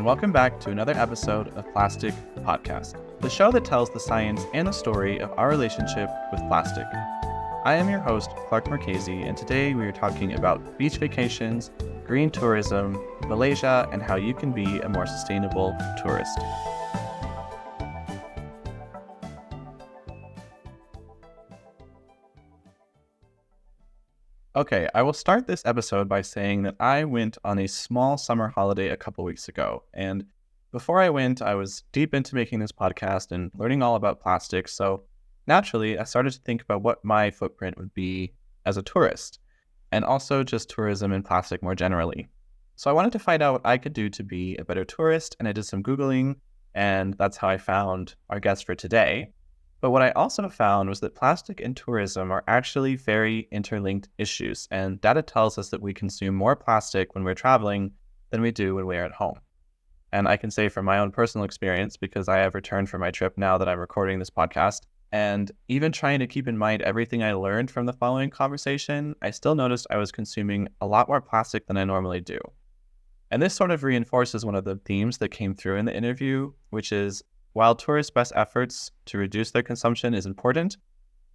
and welcome back to another episode of Plastic Podcast, the show that tells the science and the story of our relationship with plastic. I am your host, Clark Marchese, and today we are talking about beach vacations, green tourism, Malaysia, and how you can be a more sustainable tourist. Okay, I will start this episode by saying that I went on a small summer holiday a couple weeks ago. And before I went, I was deep into making this podcast and learning all about plastics. So naturally, I started to think about what my footprint would be as a tourist, and also just tourism and plastic more generally. So I wanted to find out what I could do to be a better tourist, and I did some Googling, and that's how I found our guest for today. But what I also found was that plastic and tourism are actually very interlinked issues, and data tells us that we consume more plastic when we're traveling than we do when we're at home. And I can say from my own personal experience, because I have returned from my trip now that I'm recording this podcast, and even trying to keep in mind everything I learned from the following conversation, I still noticed I was consuming a lot more plastic than I normally do. And this sort of reinforces one of the themes that came through in the interview, which is while tourists' best efforts to reduce their consumption is important,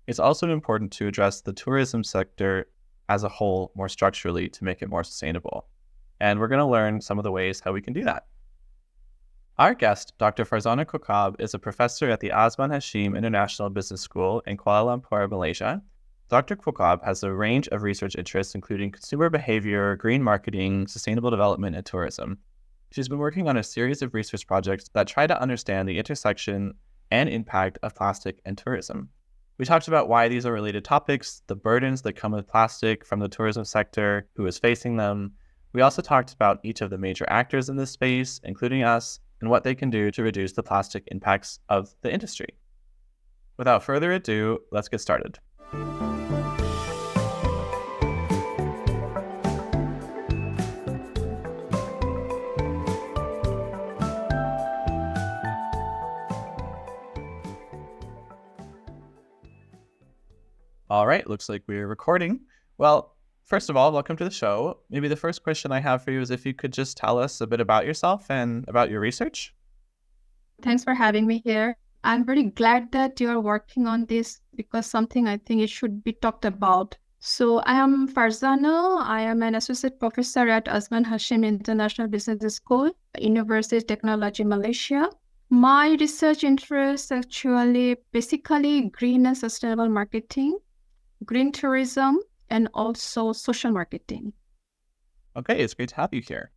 it's also important to address the tourism sector as a whole more structurally to make it more sustainable. And we're going to learn some of the ways how we can do that. Our guest, Dr. Farzana Quoquab, is a professor at the Osman Hashim International Business School in Kuala Lumpur, Malaysia. Dr. Quoquab has a range of research interests, including consumer behavior, green marketing, sustainable development, and tourism. She's been working on a series of research projects that try to understand the intersection and impact of plastic and tourism. We talked about why these are related topics, the burdens that come with plastic from the tourism sector, who is facing them. We also talked about each of the major actors in this space, including us, and what they can do to reduce the plastic impacts of the industry. Without further ado, let's get started. All right, looks like we're recording. Well, first of all, welcome to the show. Maybe the first question I have for you is if you could just tell us a bit about yourself and about your research. Thanks for having me here. I'm very glad that you're working on this because something I think it should be talked about. So I am Farzana. I am an associate professor at Osman Hashim International Business School, University of Technology, Malaysia. My research interests actually basically green and sustainable marketing, green tourism, and also social marketing. Okay, it's great to have you here.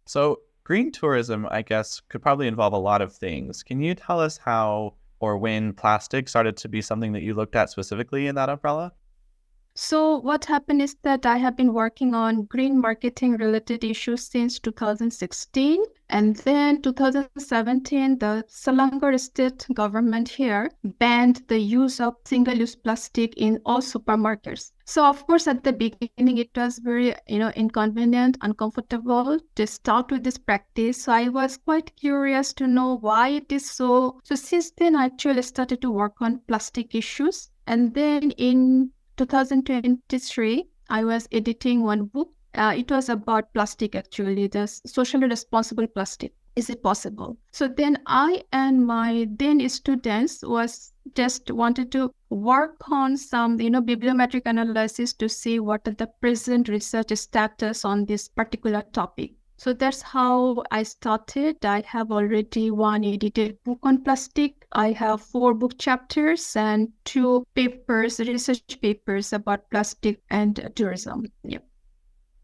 So green tourism, I guess, could probably involve a lot of things. Can you tell us how or when plastic started to be something that you looked at specifically in that umbrella? So what happened is that I have been working on green marketing related issues since 2016. And then 2017, the Selangor state government here banned the use of single-use plastic in all supermarkets. So of course, at the beginning, it was very, inconvenient, uncomfortable to start with this practice. So I was quite curious to know why it is so. So since then, I actually started to work on plastic issues. And then in 2023, I was editing one book. It was about plastic, actually, the socially responsible plastic. Is it possible? So then I and my then students was just wanted to work on some, bibliometric analysis to see what are the present research status on this particular topic. So that's how I started. I have already one edited book on plastic. I have 4 book chapters and 2 papers, research papers about plastic and tourism. Yep.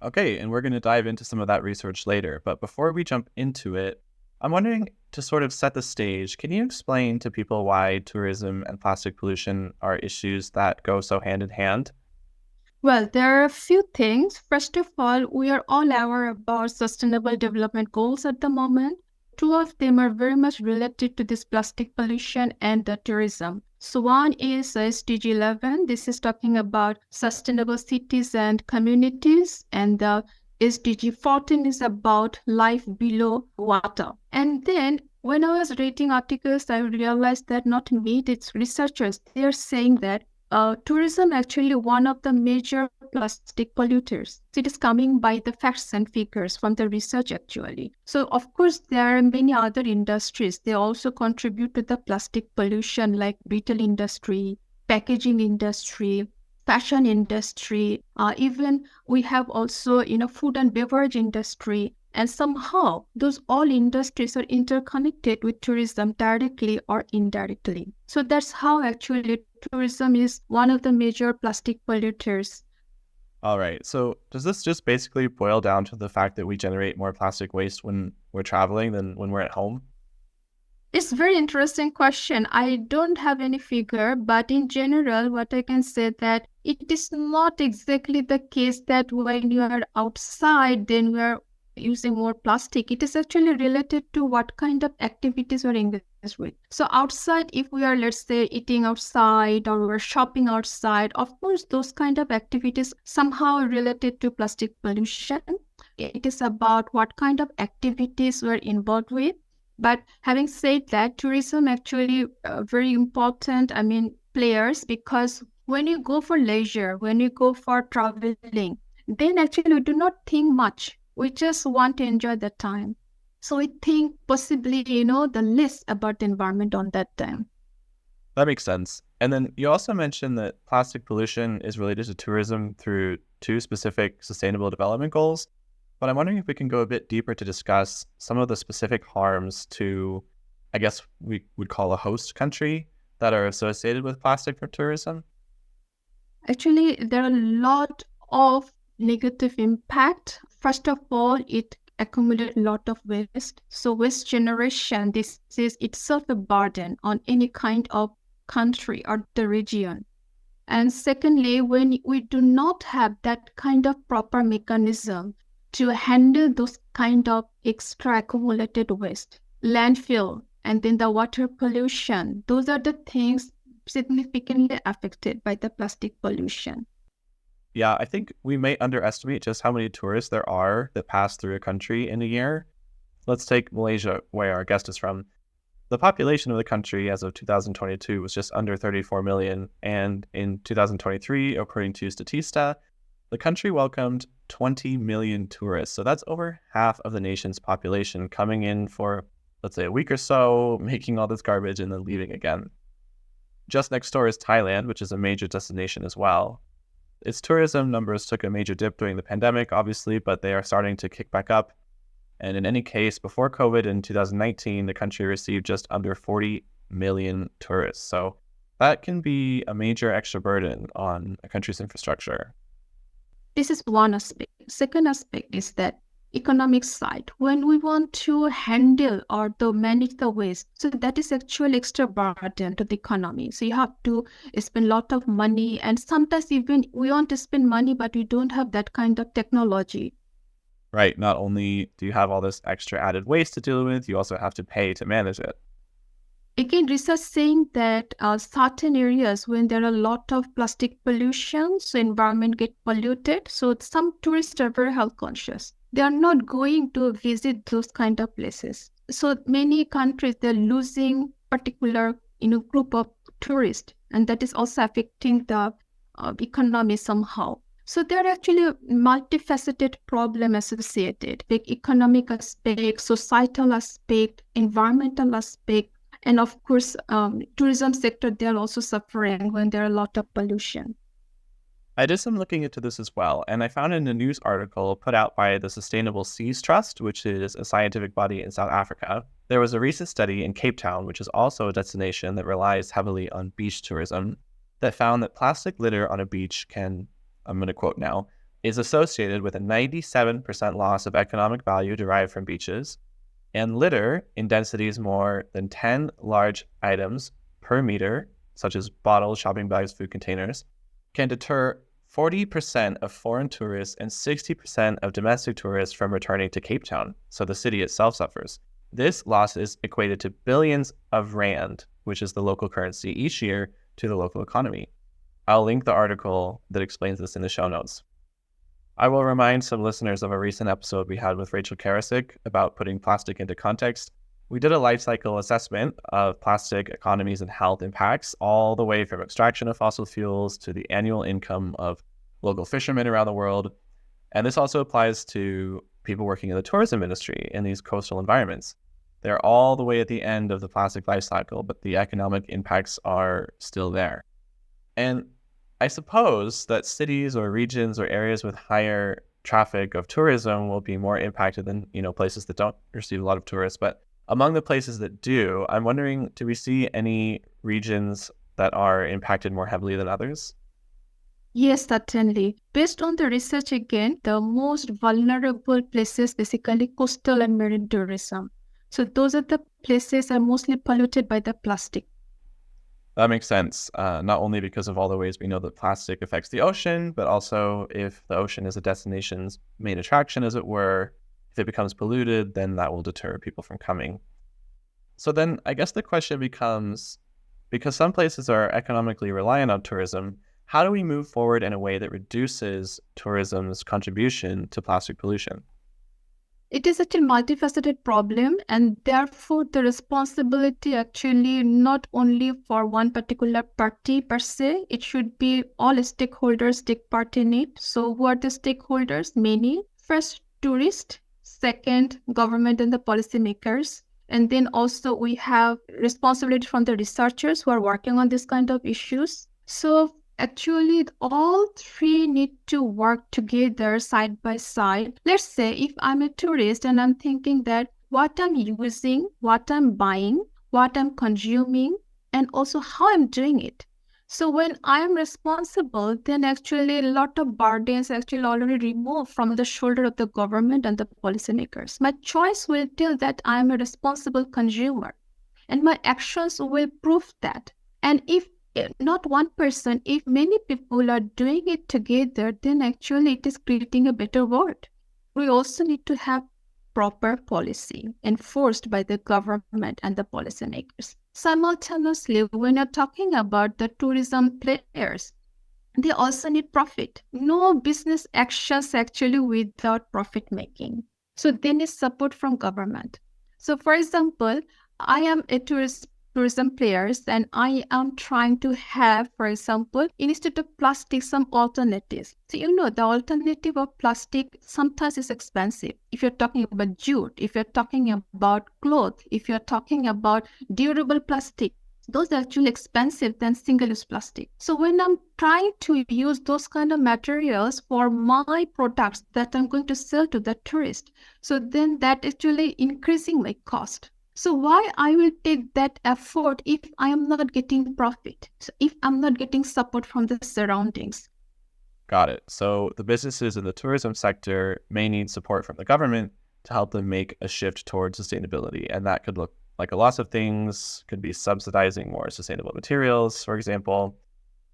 Okay, and we're going to dive into some of that research later. But before we jump into it, I'm wondering, to sort of set the stage, can you explain to people why tourism and plastic pollution are issues that go so hand in hand? Well, there are a few things. First of all, we are all aware about sustainable development goals at the moment. 2 of them are very much related to this plastic pollution and the tourism. So one is SDG 11. This is talking about sustainable cities and communities. And the SDG 14 is about life below water. And then when I was reading articles, I realized that not me, it's researchers. They're saying that tourism actually one of the major plastic polluters. It is coming by the facts and figures from the research actually. So of course there are many other industries. They also contribute to the plastic pollution like retail industry, packaging industry, fashion industry. Even we have also food and beverage industry. And somehow those all industries are interconnected with tourism directly or indirectly. So that's how actually tourism is one of the major plastic polluters. All right. So does this just basically boil down to the fact that we generate more plastic waste when we're traveling than when we're at home? It's a very interesting question. I don't have any figure, but in general, what I can say that it is not exactly the case that when you are outside, then we are using more plastic. It is actually related to what kind of activities we're engaged with. So outside, if we are, let's say, eating outside or we're shopping outside, of course, those kind of activities somehow related to plastic pollution. It is about what kind of activities we're involved with. But having said that, tourism actually very important, players, because when you go for leisure, when you go for traveling, then actually we do not think much. We just want to enjoy the time. So we think possibly, the less about the environment on that time. That makes sense. And then you also mentioned that plastic pollution is related to tourism through two specific sustainable development goals. But I'm wondering if we can go a bit deeper to discuss some of the specific harms to, I guess we would call a host country, that are associated with plastic for tourism. Actually, there are a lot of negative impact. First of all, it accumulates a lot of waste. So waste generation, this is itself a burden on any kind of country or the region. And secondly, when we do not have that kind of proper mechanism to handle those kind of extra accumulated waste, landfill, and then the water pollution, those are the things significantly affected by the plastic pollution. Yeah, I think we may underestimate just how many tourists there are that pass through a country in a year. Let's take Malaysia, where our guest is from. The population of the country as of 2022 was just under 34 million, and in 2023, according to Statista, the country welcomed 20 million tourists. So that's over half of the nation's population coming in for, let's say, a week or so, making all this garbage and then leaving again. Just next door is Thailand, which is a major destination as well. Its tourism numbers took a major dip during the pandemic, obviously, but they are starting to kick back up. And in any case, before COVID in 2019, the country received just under 40 million tourists. So that can be a major extra burden on a country's infrastructure. This is one aspect. Second aspect is that economic side. When we want to handle or to manage the waste, so that is actually extra burden to the economy. So you have to spend a lot of money, and sometimes even we want to spend money, but we don't have that kind of technology. Right. Not only do you have all this extra added waste to deal with, you also have to pay to manage it. Again, research saying that certain areas when there are a lot of plastic pollution, so environment get polluted. So some tourists are very health conscious. They are not going to visit those kind of places. So many countries, they're losing particular group of tourists, and that is also affecting the economy somehow. So there are actually a multifaceted problem associated with economic aspect, societal aspect, environmental aspect. And of course, tourism sector, they're also suffering when there are a lot of pollution. I did some looking into this as well, and I found in a news article put out by the Sustainable Seas Trust, which is a scientific body in South Africa. There was a recent study in Cape Town, which is also a destination that relies heavily on beach tourism, that found that plastic litter on a beach can, I'm going to quote now, is associated with a 97% loss of economic value derived from beaches, and litter in densities more than 10 large items per meter, such as bottles, shopping bags, food containers, can deter 40% of foreign tourists and 60% of domestic tourists from returning to Cape Town, so the city itself suffers. This loss is equated to billions of rand, which is the local currency, each year to the local economy. I'll link the article that explains this in the show notes. I will remind some listeners of a recent episode we had with Rachel Karasik about putting plastic into context. We did a life cycle assessment of plastic economies and health impacts, all the way from extraction of fossil fuels to the annual income of local fishermen around the world. And this also applies to people working in the tourism industry in these coastal environments. They're all the way at the end of the plastic life cycle, but the economic impacts are still there. And I suppose that cities or regions or areas with higher traffic of tourism will be more impacted than, places that don't receive a lot of tourists. But among the places that do, I'm wondering, do we see any regions that are impacted more heavily than others? Yes, certainly. Based on the research again, the most vulnerable places basically coastal and marine tourism. So those are the places are mostly polluted by the plastic. That makes sense, not only because of all the ways we know that plastic affects the ocean, but also if the ocean is a destination's main attraction, as it were, if it becomes polluted, then that will deter people from coming. So then I guess the question becomes, because some places are economically reliant on tourism, how do we move forward in a way that reduces tourism's contribution to plastic pollution? It is such a multifaceted problem, and therefore the responsibility actually not only for one particular party per se, it should be all stakeholders take part in it. So who are the stakeholders? Many. First, tourists. Second, government and the policymakers. And then also we have responsibility from the researchers who are working on this kind of issues. So actually, all three need to work together side by side. Let's say if I'm a tourist and I'm thinking that what I'm using, what I'm buying, what I'm consuming, and also how I'm doing it. So when I'm responsible, then actually a lot of burdens actually already removed from the shoulder of the government and the policymakers. My choice will tell that I am a responsible consumer, and my actions will prove that. And if not one person, if many people are doing it together, then actually it is creating a better world. We also need to have proper policy enforced by the government and the policymakers. Simultaneously, when you're talking about the tourism players, they also need profit. No business actions actually without profit making. So they need support from government. So for example, I am a tourism players and I am trying to have, for example, instead of plastic, some alternatives. So the alternative of plastic sometimes is expensive. If you're talking about jute, if you're talking about cloth, if you're talking about durable plastic, those are actually expensive than single-use plastic. So when I'm trying to use those kind of materials for my products that I'm going to sell to the tourist, so then that actually increasing my cost. So why I will take that effort if I am not getting profit, so if I'm not getting support from the surroundings? Got it. So the businesses in the tourism sector may need support from the government to help them make a shift towards sustainability. And that could look like a lot of things, could be subsidizing more sustainable materials, for example.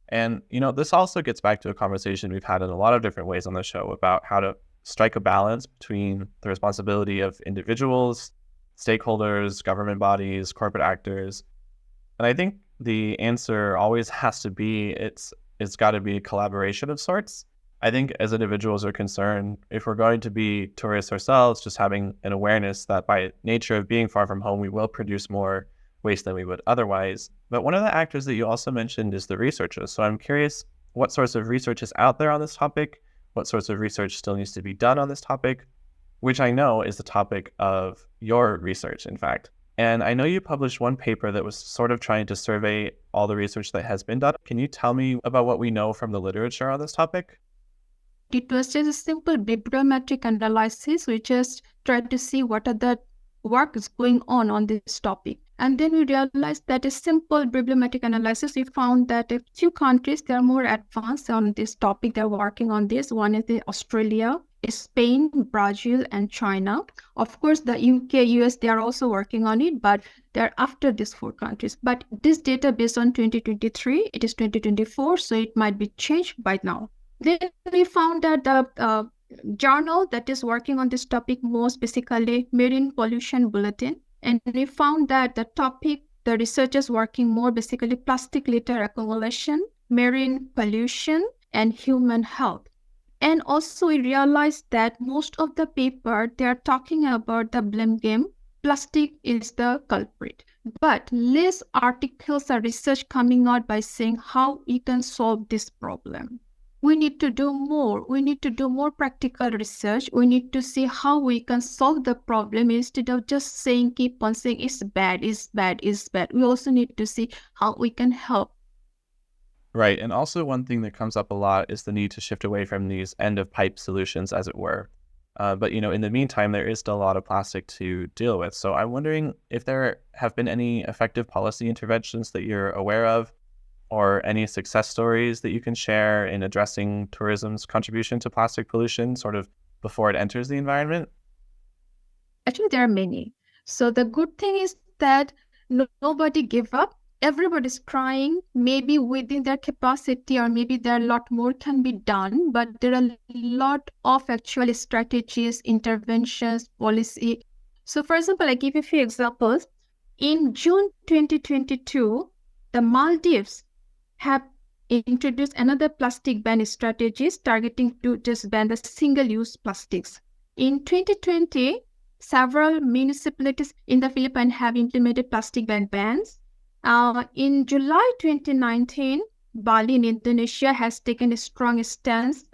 And, this also gets back to a conversation we've had in a lot of different ways on the show about how to strike a balance between the responsibility of individuals, stakeholders, government bodies, corporate actors. And I think the answer always has to be it's got to be a collaboration of sorts. I think as individuals are concerned, if we're going to be tourists ourselves, just having an awareness that by nature of being far from home, we will produce more waste than we would otherwise. But one of the actors that you also mentioned is the researchers. So I'm curious what sorts of research is out there on this topic, what sorts of research still needs to be done on this topic, which I know is the topic of your research, in fact. And I know you published one paper that was sort of trying to survey all the research that has been done. Can you tell me about what we know from the literature on this topic? It was just a simple bibliometric analysis. We just tried to see what are the work is going on this topic. And then we realized that a simple bibliometric analysis, we found that a few countries, they are more advanced on this topic. They're working on this. One is Australia, Spain, Brazil, and China. Of course, the UK, US, they are also working on it, but they're after these four countries. But this data based on 2023, it is 2024, so it might be changed by now. Then we found that the journal that is working on this topic most basically Marine Pollution Bulletin. And we found that the topic, the researchers working more basically plastic litter accumulation, marine pollution, and human health. And also we realized that most of the paper, they are talking about the blame game. plastic is the culprit. But less articles or research coming out by saying how we can solve this problem. We need to do more. We need to do more practical research. We need to see how we can solve the problem instead of just saying, keep on saying it's bad, it's bad, it's bad. We also need to see how we can help. Right. And also one thing that comes up a lot is the need to shift away from these end-of-pipe solutions, as it were. But, in the meantime, there is still a lot of plastic to deal with. So I'm wondering if there have been any effective policy interventions that you're aware of, or any success stories that you can share in addressing tourism's contribution to plastic pollution sort of before it enters the environment? Actually, there are many. So the good thing is that nobody give up. Everybody's trying, maybe within their capacity, or maybe there are a lot more can be done, but there are a lot of actual strategies, interventions, policy. So for example, I give you a few examples. In June 2022, the Maldives have introduced another plastic ban strategies targeting to just ban the single-use plastics. In 2020, several municipalities in the Philippines have implemented plastic bans. In July 2019, Bali in Indonesia has taken a strong stance.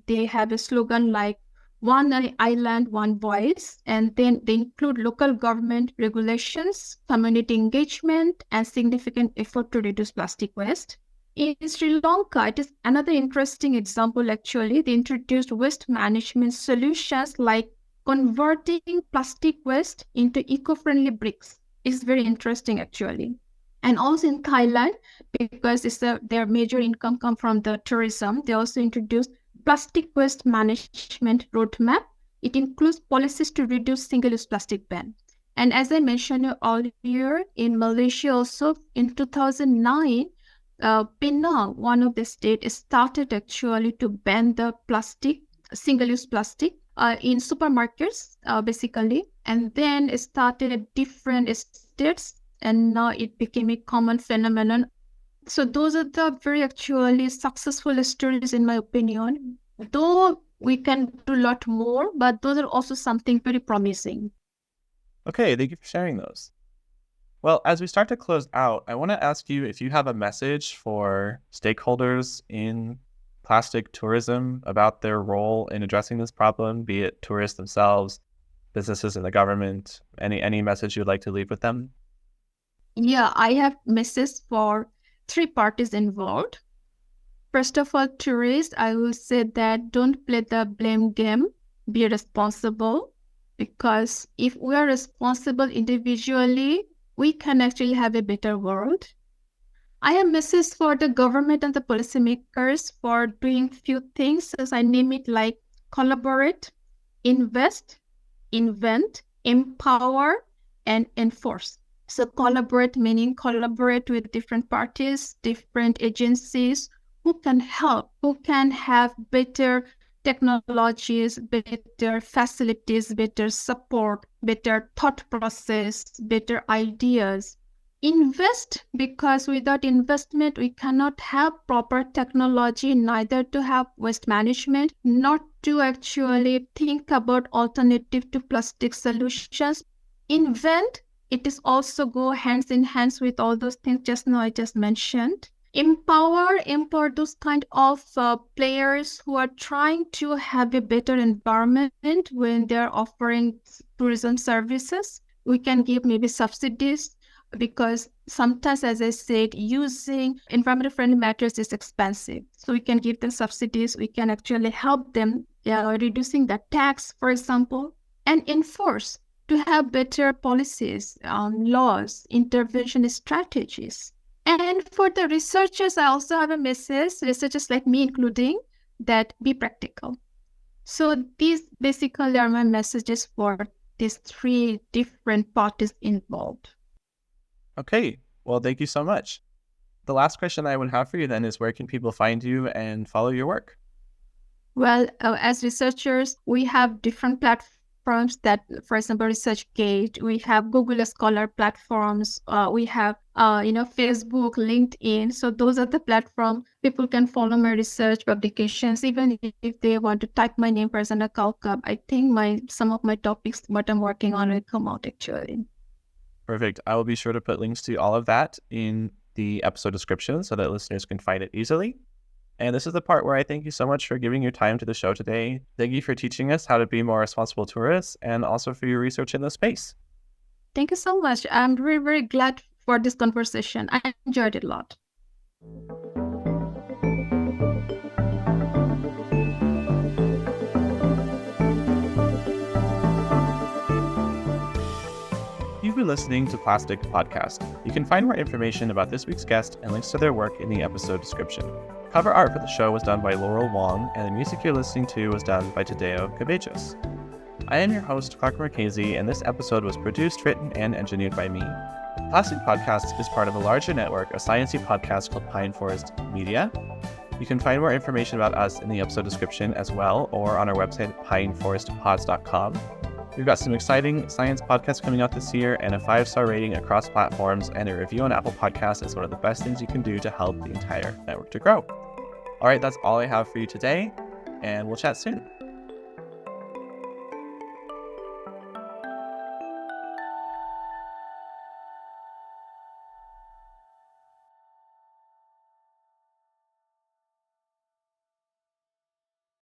They have a slogan like "One Island, One Voice," and then they include local government regulations, community engagement, and significant effort to reduce plastic waste. In Sri Lanka, it is another interesting example actually. They introduced waste management solutions like converting plastic waste into eco-friendly bricks. It's very interesting actually. And also in Thailand, because their major income come from the tourism, they also introduced plastic waste management roadmap. It includes policies to reduce single-use plastic ban. And as I mentioned earlier, in Malaysia also in 2009, Penang, one of the states, started actually to ban the single-use plastic in supermarkets, basically. And then it started at different states, and now it became a common phenomenon. So those are the very actually successful stories in my opinion. Though we can do a lot more, but those are also something very promising. Okay, thank you for sharing those. Well, as we start to close out, I want to ask you if you have a message for stakeholders in plastic tourism about their role in addressing this problem, be it tourists themselves, businesses and the government, any message you'd like to leave with them? Yeah, I have messages for three parties involved. First of all, tourists, I will say that don't play the blame game, be responsible, because if we are responsible individually, we can actually have a better world. I have messages for the government and the policymakers for doing few things, as I name it, like collaborate, invest, invent, empower, and enforce. So collaborate meaning collaborate with different parties, different agencies who can help, who can have better technologies, better facilities, better support, better thought process, better ideas. Invest, because without investment, we cannot have proper technology, neither to have waste management, not to actually think about alternative to plastic solutions. Invent, it is also go hands in hands with all those things just now I just mentioned. Empower those kind of players who are trying to have a better environment when they're offering tourism services. We can give maybe subsidies, because sometimes, as I said, using environmental friendly materials is expensive. So we can give them subsidies. We can actually help them reducing the tax, for example, and enforce to have better policies, laws, intervention strategies. And for the researchers, I also have a message, researchers like me including, that be practical. So these basically are my messages for these three different parties involved. Okay, well, thank you so much. The last question I would have for you then is, where can people find you and follow your work? Well, as researchers, we have different platforms that, for example, ResearchGate, we have Google Scholar platforms, we have Facebook, LinkedIn. So those are the platform people can follow my research publications. Even if they want to type my name, Farzana Quoquab, I think some of my topics, what I'm working on, will come out actually. Perfect. I will be sure to put links to all of that in the episode description so that listeners can find it easily. And this is the part where I thank you so much for giving your time to the show today. Thank you for teaching us how to be more responsible tourists and also for your research in the space. Thank you so much. I'm very, very glad for this conversation. I enjoyed it a lot. You've been listening to Plastic Podcast. You can find more information about this week's guest and links to their work in the episode description. Cover art for the show was done by Laurel Wong, and the music you're listening to was done by Tadeo Cabellos. I am your host, Clark Marchese, and this episode was produced, written, and engineered by me. Plastic Podcast is part of a larger network of sciencey podcasts called Pine Forest Media. You can find more information about us in the episode description as well, or on our website, pineforestpods.com. We've got some exciting science podcasts coming out this year, and a 5-star rating across platforms and a review on Apple Podcasts is one of the best things you can do to help the entire network to grow. All right, that's all I have for you today, and we'll chat soon.